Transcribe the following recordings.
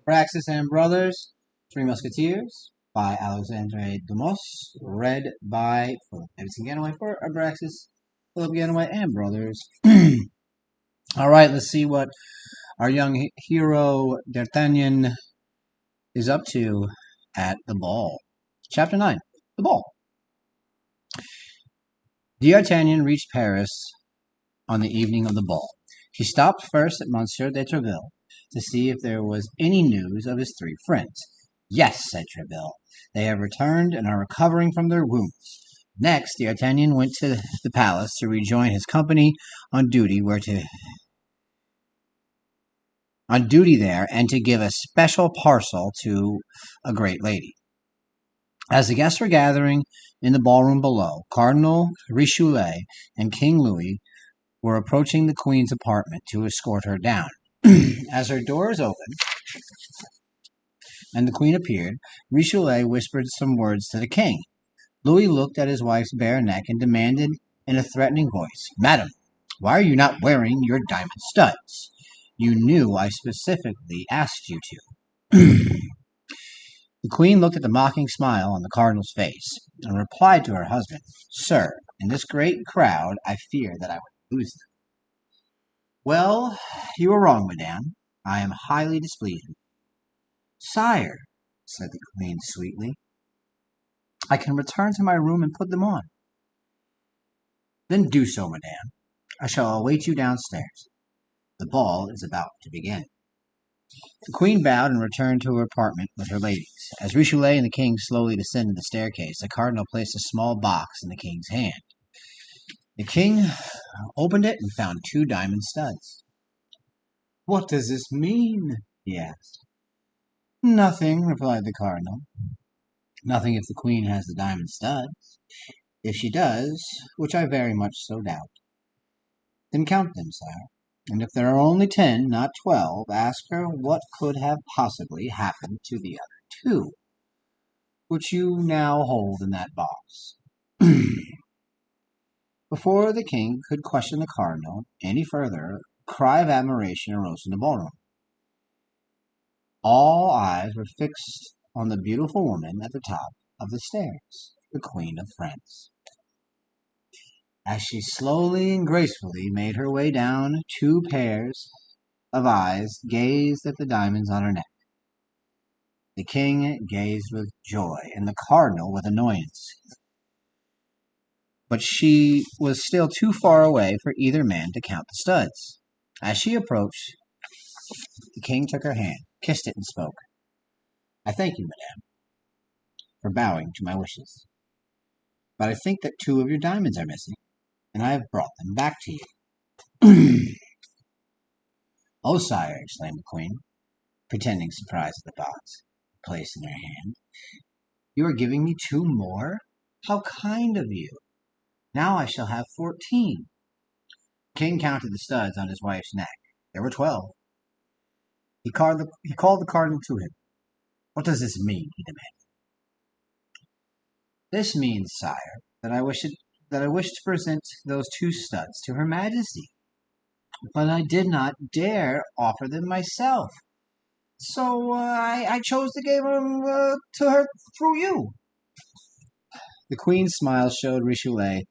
Abraxas and Brothers, Three Musketeers by Alexandre Dumas, read by Philip Davidson Ganaway for Abraxas, Philip Ganaway, and Brothers. All right, let's see what our young hero D'Artagnan is up to at the ball. Chapter 9, The Ball. D'Artagnan reached Paris on the evening of the ball. He stopped first at Monsieur de Treville to see if there was any news of his three friends. Yes, said Treville, they have returned and are recovering from their wounds. Next, D'Artagnan went to the palace to rejoin his company on duty there and to give a special parcel to a great lady. As the guests were gathering in the ballroom below, Cardinal Richelieu and King Louis were approaching the Queen's apartment to escort her down. As her doors opened and the Queen appeared, Richelieu whispered some words to the King. Louis looked at his wife's bare neck and demanded in a threatening voice, Madam, why are you not wearing your diamond studs? You knew I specifically asked you to. The Queen looked at the mocking smile on the Cardinal's face and replied to her husband, Sir, in this great crowd I fear that I would lose them. Well, you are wrong, madame. I am highly displeased with you. Sire, said the Queen sweetly, I can return to my room and put them on. Then do so, madame. I shall await you downstairs. The ball is about to begin. The Queen bowed and returned to her apartment with her ladies. As Richelieu and the King slowly descended the staircase, the Cardinal placed a small box in the King's hand. The King opened it and found 2 diamond studs. What does this mean? He asked. Nothing, replied the Cardinal. Nothing if the Queen has the diamond studs. If she does, which I very much so doubt, then count them, sire. And if there are only 10, not 12, ask her what could have possibly happened to the other 2, which you now hold in that box. Before the King could question the Cardinal any further, a cry of admiration arose in the ballroom. All eyes were fixed on the beautiful woman at the top of the stairs, the Queen of France. As she slowly and gracefully made her way down, 2 pairs of eyes gazed at the diamonds on her neck. The King gazed with joy, and the Cardinal with annoyance. But she was still too far away for either man to count the studs. As she approached, the King took her hand, kissed it, and spoke. I thank you, madame, for bowing to my wishes. But I think that 2 of your diamonds are missing, and I have brought them back to you. Oh, sire, exclaimed the Queen, pretending surprise at the box placed in her hand. You are giving me 2 more? How kind of you! Now I shall have 14. The King counted the studs on his wife's neck. There were 12. He called the Cardinal to him. What does this mean? He demanded. This means, sire, that I wish to present those 2 studs to Her Majesty. But I did not dare offer them myself. So I chose to give them to her through you. The Queen's smile showed Richelieu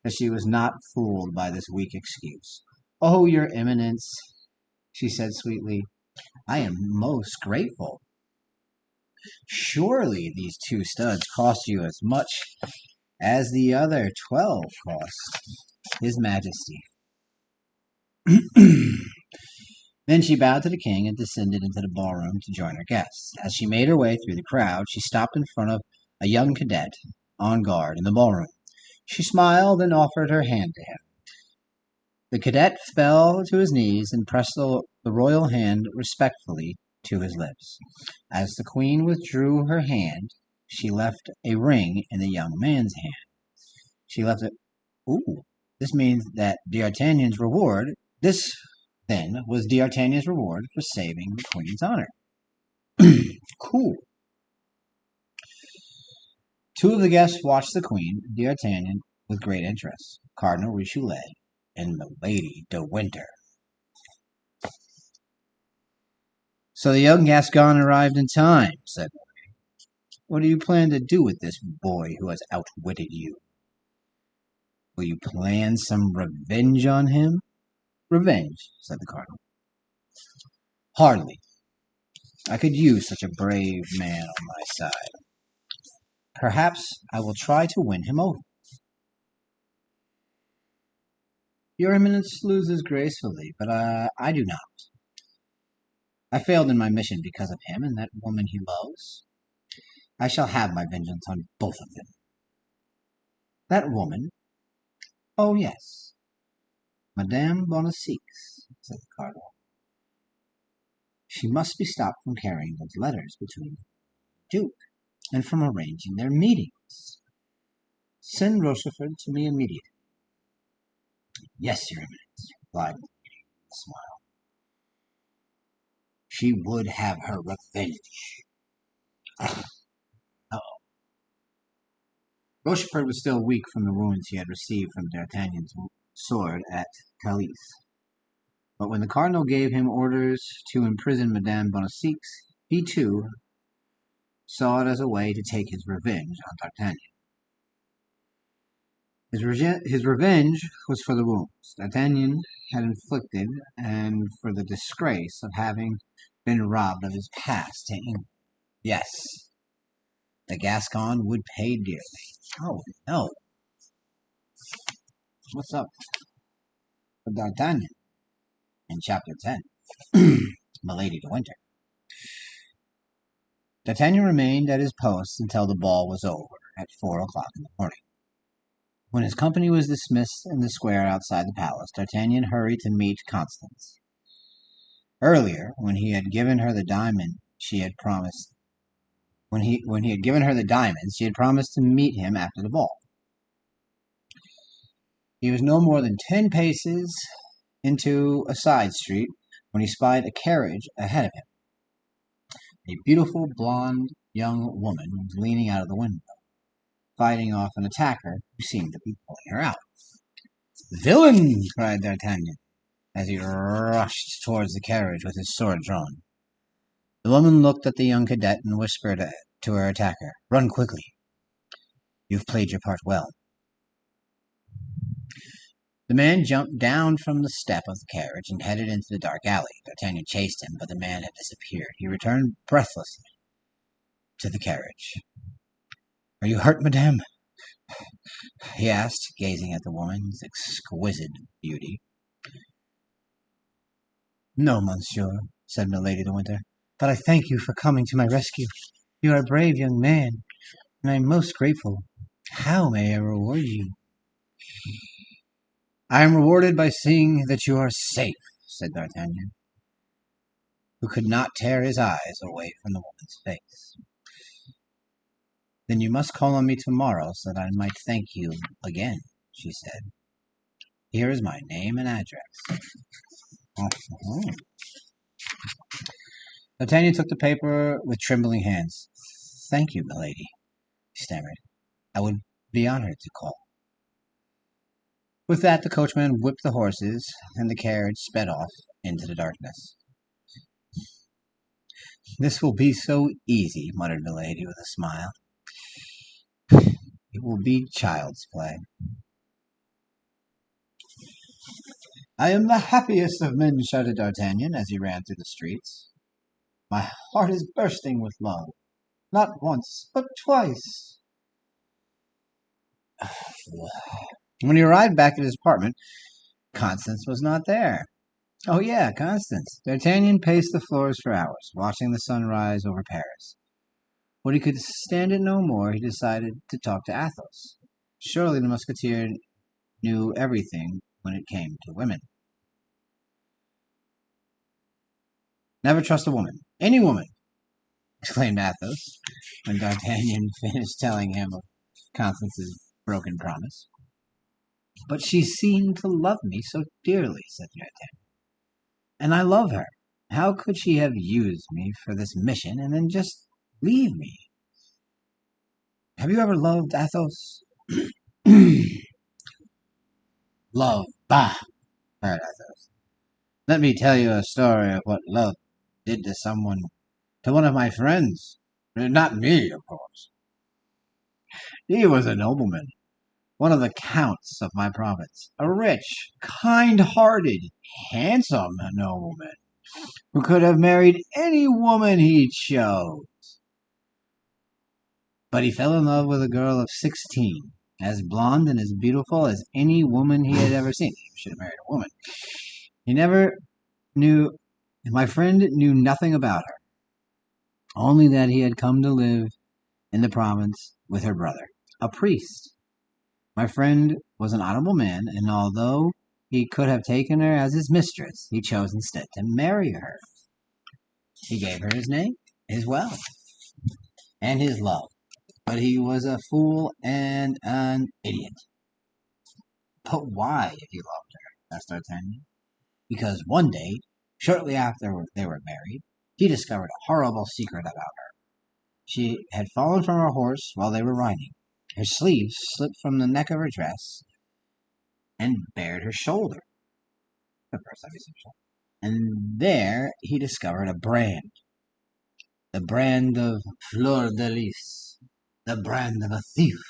that she was not fooled by this weak excuse. Oh, your Eminence, she said sweetly, I am most grateful. Surely these 2 studs cost you as much as the other 12 cost His Majesty. Then she bowed to the King and descended into the ballroom to join her guests. As she made her way through the crowd, she stopped in front of a young cadet on guard in the ballroom. She smiled and offered her hand to him. The cadet fell to his knees and pressed the royal hand respectfully to his lips. As the Queen withdrew her hand, she left a ring in the young man's hand. She left it. Ooh, this means that D'Artagnan's reward. This, then, was D'Artagnan's reward for saving the Queen's honor. Cool. 2 of the guests watched the Queen and D'Artagnan with great interest, Cardinal Richelieu and Milady de Winter. So the young Gascon arrived in time, said Louis. What do you plan to do with this boy who has outwitted you? Will you plan some revenge on him? Revenge, said the cardinal. Hardly. I could use such a brave man on my side. Perhaps I will try to win him over. Your Eminence loses gracefully, but I do not. I failed in my mission because of him and that woman he loves. I shall have my vengeance on both of them. That woman? Oh, yes. Madame Bonacieux, said the cardinal. She must be stopped from carrying those letters between the Duke and from arranging their meetings. Send Rochefort to me immediately. Yes, Your Eminence, replied Milady with a smile. She would have her revenge. Oh. Rochefort was still weak from the wounds he had received from D'Artagnan's sword at Calais. But when the cardinal gave him orders to imprison Madame Bonacieux, he too saw it as a way to take his revenge on D'Artagnan. His revenge was for the wounds D'Artagnan had inflicted and for the disgrace of having been robbed of his pass to England. Yes, the Gascon would pay dearly. Oh, no. What's up with D'Artagnan in Chapter 10? Milady de Winter. D'Artagnan remained at his post until the ball was over at 4 o'clock in the morning. When his company was dismissed in the square outside the palace, D'Artagnan hurried to meet Constance. Earlier, when he had given her the diamond she had promised to meet him after the ball. He was no more than 10 paces into a side street when he spied a carriage ahead of him. A beautiful blonde young woman was leaning out of the window, fighting off an attacker who seemed to be pulling her out. "Villain!" cried D'Artagnan, as he rushed towards the carriage with his sword drawn. The woman looked at the young cadet and whispered to her attacker, "Run quickly. You've played your part well." The man jumped down from the step of the carriage and headed into the dark alley. D'Artagnan chased him, but the man had disappeared. He returned breathlessly to the carriage. "Are you hurt, madame?" he asked, gazing at the woman's exquisite beauty. "No, monsieur," said Milady de Winter, "but I thank you for coming to my rescue. You are a brave young man, and I am most grateful. How may I reward you?" "I am rewarded by seeing that you are safe," said D'Artagnan, who could not tear his eyes away from the woman's face. "Then you must call on me tomorrow so that I might thank you again," she said. "Here is my name and address." D'Artagnan took the paper with trembling hands. "Thank you, milady," he stammered. "I would be honored to call." With that, the coachman whipped the horses, and the carriage sped off into the darkness. "This will be so easy," muttered Milady with a smile. "It will be child's play." "I am the happiest of men," shouted D'Artagnan as he ran through the streets. "My heart is bursting with love, not once, but twice." When he arrived back at his apartment, Constance was not there. Oh yeah, Constance. D'Artagnan paced the floors for hours, watching the sun rise over Paris. When he could stand it no more, he decided to talk to Athos. Surely the musketeer knew everything when it came to women. "Never trust a woman. Any woman!" exclaimed Athos, when D'Artagnan finished telling him of Constance's broken promise. "But she seemed to love me so dearly," said D'Artagnan. "And I love her. How could she have used me for this mission and then just leave me? Have you ever loved, Athos?" "Love? Bah!" cried Athos. "Let me tell you a story of what love did to one of my friends. Not me, of course. He was a nobleman, one of the counts of my province, a rich, kind-hearted, handsome nobleman who could have married any woman he chose. But he fell in love with a girl of 16, as blonde and as beautiful as any woman he had ever seen. He should have married a woman. He never knew, my friend knew nothing about her, only that he had come to live in the province with her brother, a priest. My friend was an honorable man, and although he could have taken her as his mistress, he chose instead to marry her. He gave her his name, his wealth, and his love. But he was a fool and an idiot. But why, if he loved her? Asked D'Artagnan. Because one day, shortly after they were married, he discovered a horrible secret about her. She had fallen from her horse while they were riding. Her sleeves slipped from the neck of her dress and bared her shoulder. Of course, obviously, and there he discovered a brand. The brand of Fleur de Lis. The brand of a thief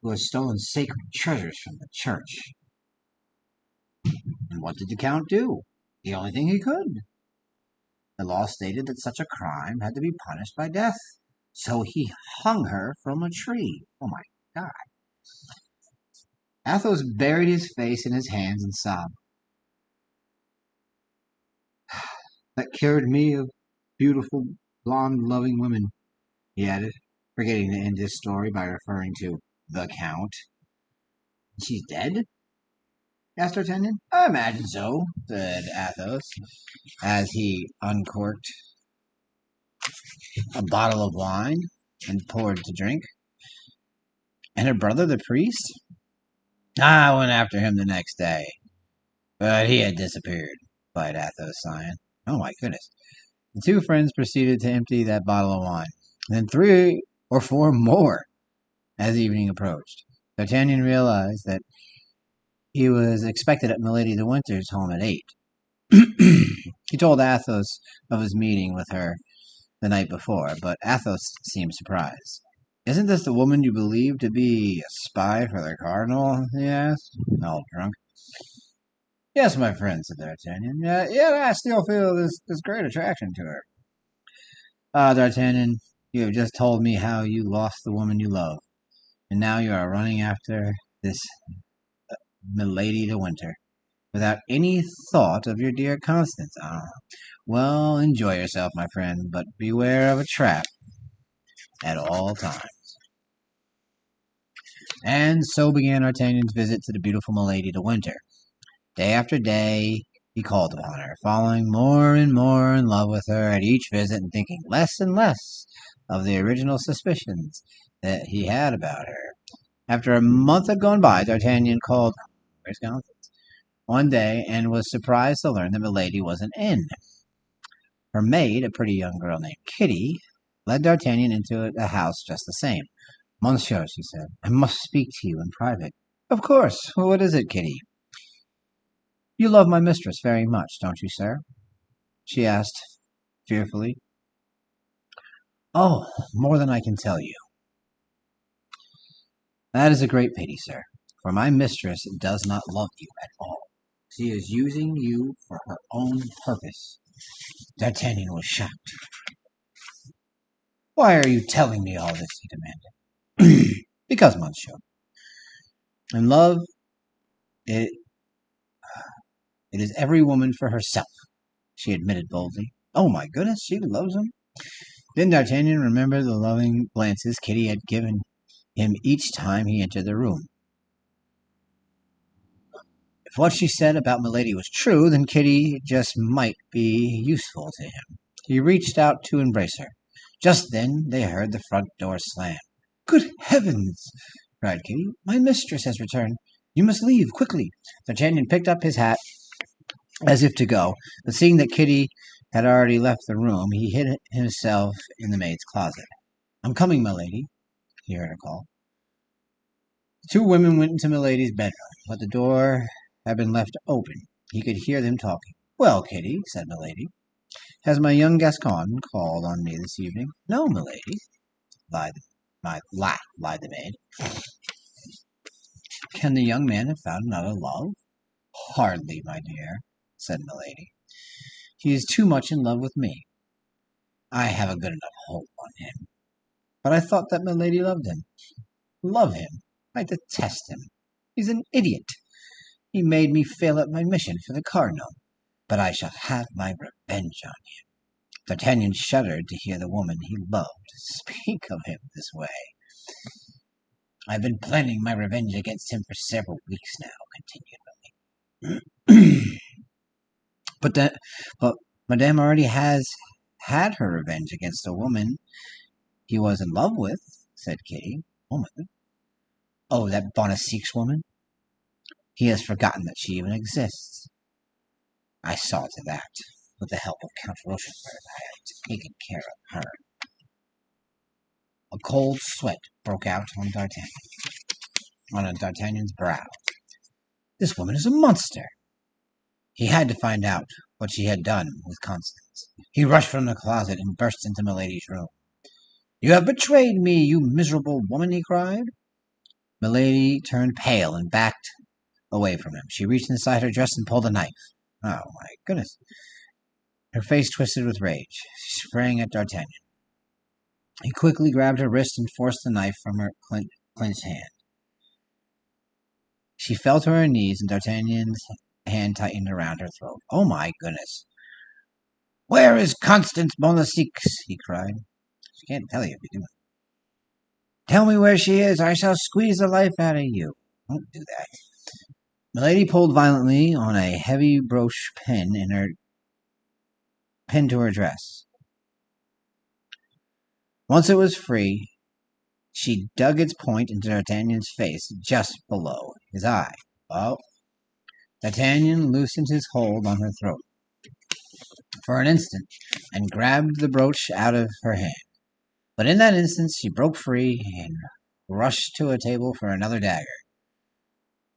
who has stolen sacred treasures from the church. And what did the Count do? The only thing he could. The law stated that such a crime had to be punished by death. So he hung her from a tree. Oh my God. Athos buried his face in his hands and sobbed. That cured me of beautiful, blonde, loving women, he added, forgetting to end his story by referring to the Count. She's dead? Asked D'Artagnan. I imagine so, said Athos, as he uncorked a bottle of wine and poured to drink. And her brother, the priest? I went after him the next day, but he had disappeared, replied Athos, sighing. Oh my goodness. The two friends proceeded to empty that bottle of wine, and then 3 or 4 more as evening approached. D'Artagnan realized that he was expected at Milady de Winter's home at 8. He told Athos of his meeting with her the night before, but Athos seemed surprised. Isn't this the woman you believe to be a spy for the cardinal? He asked, all drunk. Yes, my friend, said D'Artagnan. Yet I still feel this great attraction to her. Ah, D'Artagnan, you have just told me how you lost the woman you love, and now you are running after this Milady de Winter, without any thought of your dear Constance. Ah, well, enjoy yourself, my friend, but beware of a trap at all times. And so began D'Artagnan's visit to the beautiful Milady de Winter. Day after day, he called upon her, falling more and more in love with her at each visit and thinking less and less of the original suspicions that he had about her. After a month had gone by, D'Artagnan called Where's Constance? One day and was surprised to learn that Milady wasn't in. Her maid, a pretty young girl named Kitty, led D'Artagnan into a house just the same. Monsieur, she said, I must speak to you in private. Of course. What is it, Kitty? You love my mistress very much, don't you, sir? She asked fearfully. Oh, more than I can tell you. That is a great pity, sir, for my mistress does not love you at all. She is using you for her own purpose. D'Artagnan was shocked. Why are you telling me all this? He demanded. Because, monsieur, in love, it is every woman for herself, she admitted boldly. Oh my goodness, she loves him. Then D'Artagnan remembered the loving glances Kitty had given him each time he entered the room. If what she said about Milady was true, then Kitty just might be useful to him. He reached out to embrace her. Just then they heard the front door slam. Good heavens! Cried Kitty. My mistress has returned. You must leave, quickly. D'Artagnan picked up his hat as if to go, but seeing that Kitty had already left the room, he hid himself in the maid's closet. I'm coming, Milady, he heard her call. The 2 women went into Milady's bedroom, but the door had been left open. He could hear them talking. Well, Kitty, said Milady. Has my young Gascon called on me this evening? No, milady, lied the maid. Can the young man have found another love? Hardly, my dear, said milady. He is too much in love with me. I have a good enough hold on him. But I thought that milady loved him. Love him? I detest him. He's an idiot. He made me fail at my mission for the cardinal. But I shall have my revenge on him. D'Artagnan shuddered to hear the woman he loved speak of him this way. I've been planning my revenge against him for several weeks now, continued Milady. But Madame already has had her revenge against a woman he was in love with, said Kitty. Woman? Oh, that Bonacieux woman? He has forgotten that she even exists. I saw to that. With the help of Count Rochefort, I had taken care of her. A cold sweat broke out on D'Artagnan's brow. This woman is a monster. He had to find out what she had done with Constance. He rushed from the closet and burst into Milady's room. You have betrayed me, you miserable woman, he cried. Milady turned pale and backed away from him. She reached inside her dress and pulled a knife. Oh, my goodness. Her face twisted with rage. She sprang at D'Artagnan. He quickly grabbed her wrist and forced the knife from her clenched hand. She fell to her knees, and D'Artagnan's hand tightened around her throat. Oh, my goodness. Where is Constance Bonacieux? He cried. She can't tell you if you do. Tell me where she is. I shall squeeze the life out of you. Don't do that. Milady pulled violently on a heavy brooch pin to her dress. Once it was free, she dug its point into D'Artagnan's face, just below his eye. Oh! D'Artagnan loosened his hold on her throat for an instant and grabbed the brooch out of her hand. But in that instant she broke free and rushed to a table for another dagger.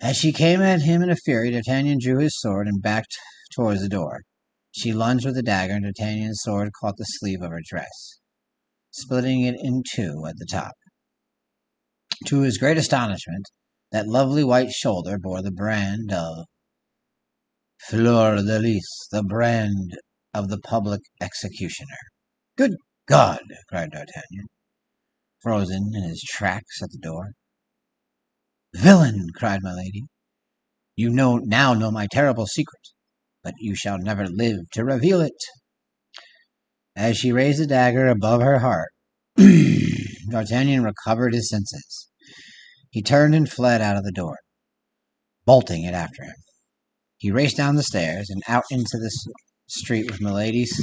As she came at him in a fury, D'Artagnan drew his sword and backed towards the door. She lunged with the dagger, and D'Artagnan's sword caught the sleeve of her dress, splitting it in two at the top. To his great astonishment, that lovely white shoulder bore the brand of Fleur-de-Lis, the brand of the public executioner. Good God! Cried D'Artagnan, frozen in his tracks at the door. Villain! Cried Milady. You now know my terrible secret, but you shall never live to reveal it. As she raised the dagger above her heart, D'Artagnan recovered his senses. He turned and fled out of the door, bolting it after him. He raced down the stairs and out into the street with Milady's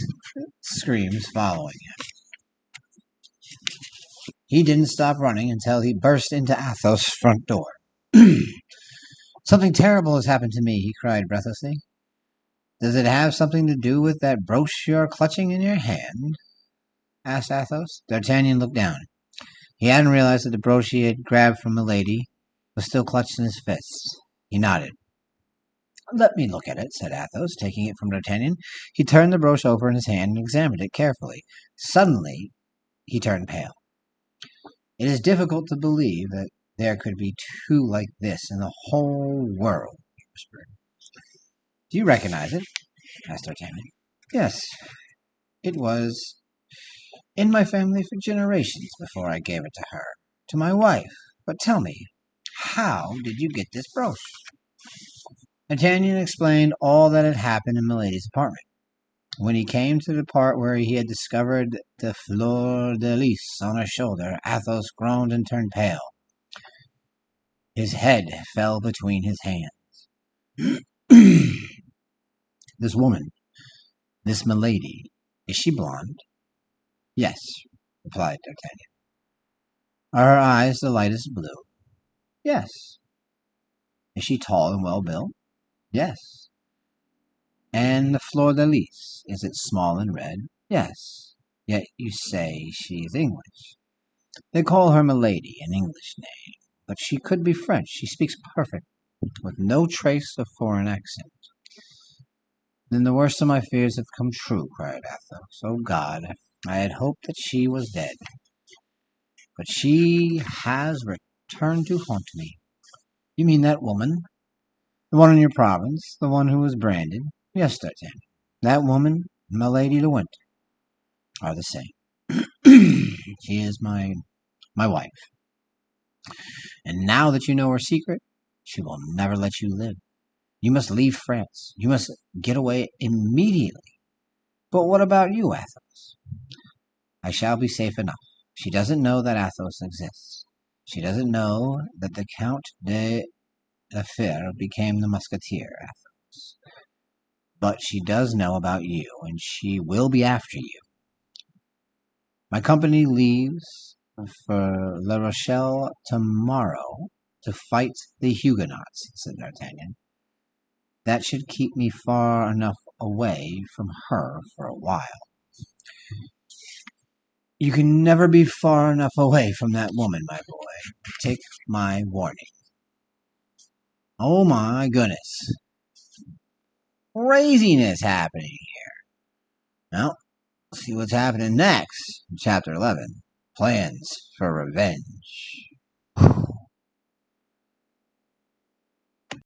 screams following him. He didn't stop running until he burst into Athos' front door. Something terrible has happened to me, he cried breathlessly. Does it have something to do with that brooch you are clutching in your hand? Asked Athos. D'Artagnan looked down. He hadn't realized that the brooch he had grabbed from Milady was still clutched in his fists. He nodded. Let me look at it, said Athos, taking it from D'Artagnan. He turned the brooch over in his hand and examined it carefully. Suddenly, he turned pale. It is difficult to believe that there could be two like this in the whole world, he whispered. Do you recognize it? Asked D'Artagnan. Yes, it was in my family for generations before I gave it to her, to my wife. But tell me, how did you get this brooch? D'Artagnan explained all that had happened in Milady's apartment. When he came to the part where he had discovered the fleur-de-lis on her shoulder, Athos groaned and turned pale. His head fell between his hands. This woman, this Milady, is she blonde? Yes, replied D'Artagnan. Are her eyes the lightest blue? Yes. Is she tall and well built? Yes. And the fleur-de-lis, is it small and red? Yes. Yet you say she is English. They call her Milady, an English name, but she could be French. She speaks perfect, with no trace of foreign accent. Then the worst of my fears have come true, cried Athos. Oh God, I had hoped that she was dead. But she has returned to haunt me. You mean that woman? The one in your province? The one who was branded? Yes, D'Artagnan. That woman, Milady de Winter, are the same. She is my wife. And now that you know her secret, she will never let you live. You must leave France. You must get away immediately. But what about you, Athos? I shall be safe enough. She doesn't know that Athos exists. She doesn't know that the Count de la Fere became the musketeer, Athos. But she does know about you, and she will be after you. My company leaves for La Rochelle tomorrow to fight the Huguenots, said D'Artagnan. That should keep me far enough away from her for a while. You can never be far enough away from that woman, my boy. Take my warning. Oh my goodness. Craziness happening here. Well, let's see what's happening next in Chapter 11. Plans for Revenge.